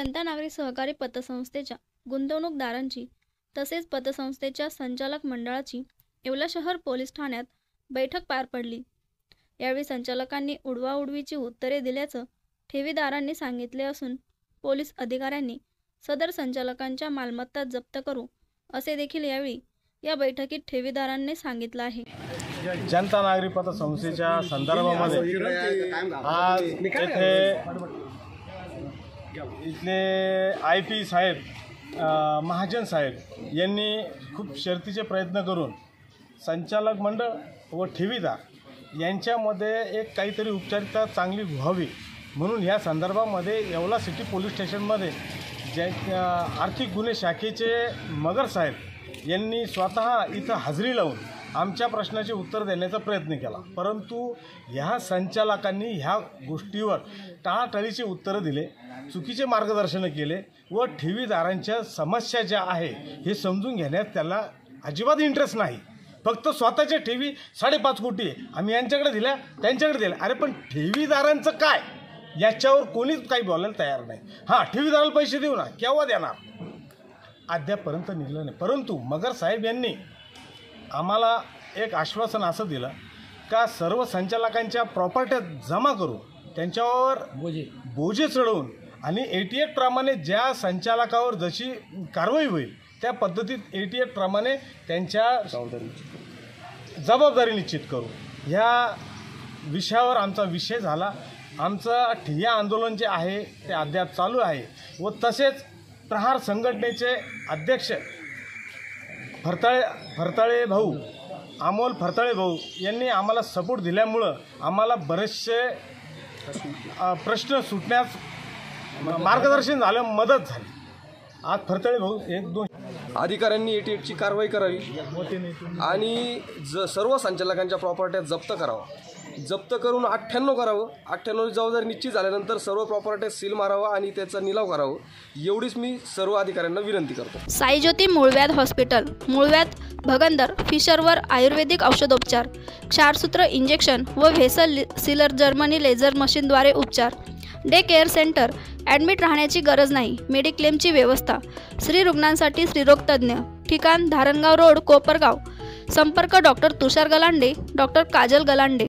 जनता नागरी सहकारी पतसंस्थेच्या गुंतवणूकदारांची तसेच पतसंस्थेच्या संचालक मंडळाची येवला शहर पोलीस ठाण्यात बैठक पार पडली। यावेळी संचालकांनी उडवाउडवीची उत्तरे दिल्याचं ठेवीदारांनी सांगितले असून पोलीस अधिकाऱ्यांनी सदर संचालकांच्या मालमत्ता जप्त करू असे देखील यावेळी या बैठकीत ठेवीदारांनी सांगितलं आहे। जनता नागरी पतसंस्थेच्या संदर्भामध्ये आज इथले IP साहेब महाजन साहेब यांनी खूप शर्तीचे प्रयत्न करून संचालक मंडळ व ठेवीदार यांच्यामध्ये एक काहीतरी उपचारिकता चांगली व्हावी म्हणून या संदर्भामध्ये येवला सिटी पोलीस स्टेशनमध्ये आर्थिक गुन्हे शाखेचे मगर साहेब यांनी स्वतः इथं हजेरी लावून आमच्या प्रश्नाचे उत्तर देण्याचा प्रयत्न केला, परंतु ह्या संचालकांनी ह्या गोष्टीवर टाळाटाळीची उत्तरं दिले, चुकीचे मार्गदर्शन केले व ठेवीदारांच्या समस्या ज्या आहे हे समजून घेण्यात त्याला अजिबात इंटरेस्ट नाही। फक्त स्वतःच्या ठेवी 5.5 कोटी आम्ही यांच्याकडे दिल्या त्यांच्याकडे दिल्या। अरे पण ठेवीदारांचं काय याच्यावर कोणीच काही बोलायला तयार नाही। हां, ठेवीदाराला पैसे देऊ ना, केव्हा देणार अद्यापर्यंत निघलं नाही। परंतु मगर साहेब यांनी आम्हाला एक आश्वासन असं दिलं का सर्व संचालकांच्या प्रॉपर्ट्या जमा करून त्यांच्यावर बोजे चढवून आणि 88 प्रमाणे ज्या संचालकावर जशी कारवाई होईल त्या पद्धतीत 88 प्रमाणे त्यांच्या जबाबदारी निश्चित करू। ह्या विषयावर आमचा विषय झाला। आमचं ठिय्या आंदोलन जे आहे ते अद्याप चालू आहे व तसेच प्रहार संघटनेचे अध्यक्ष फरताळे भाऊ अमोल फरताळे भाऊ यांनी आम्हाला सपोर्ट दिल्यामुळं आम्हाला बरेचसे प्रश्न सुटण्यास मार्गदर्शन झालं, मदत झाली। आज फरताळे भाऊ 1-2 अधिकाऱ्यांनी 88ची कारवाई करावी आणि सर्व संचालकांच्या प्रॉपर्ट्या जप्त करावं, जप्त करून 98 करावं। 98 जबाबदारी निश्चित झाल्यानंतर सर्व प्रॉपर्ट्या सील मारावं आणि त्याचा निलाव करावं, एवढीच मी सर्व अधिकाऱ्यांना विनंती करतो। साईज्योती मूळव्याध हॉस्पिटल, मूळव्याध, भगंदर, फिशरवर आयुर्वेदिक औषधोपचार, क्षारसूत्र इंजेक्शन व व्हेसल सीलर जर्मनी लेझर मशीनद्वारे उपचार, डे केअर सेंटर, ॲडमिट राहण्याची गरज नाही, मेडिक्लेमची व्यवस्था, स्त्री रुग्णांसाठी स्त्रीरोग तज्ज्ञ, ठिकाण धारणगाव रोड, कोपरगाव, संपर्क डॉक्टर तुषार गलांडे, डॉक्टर काजल गलांडे।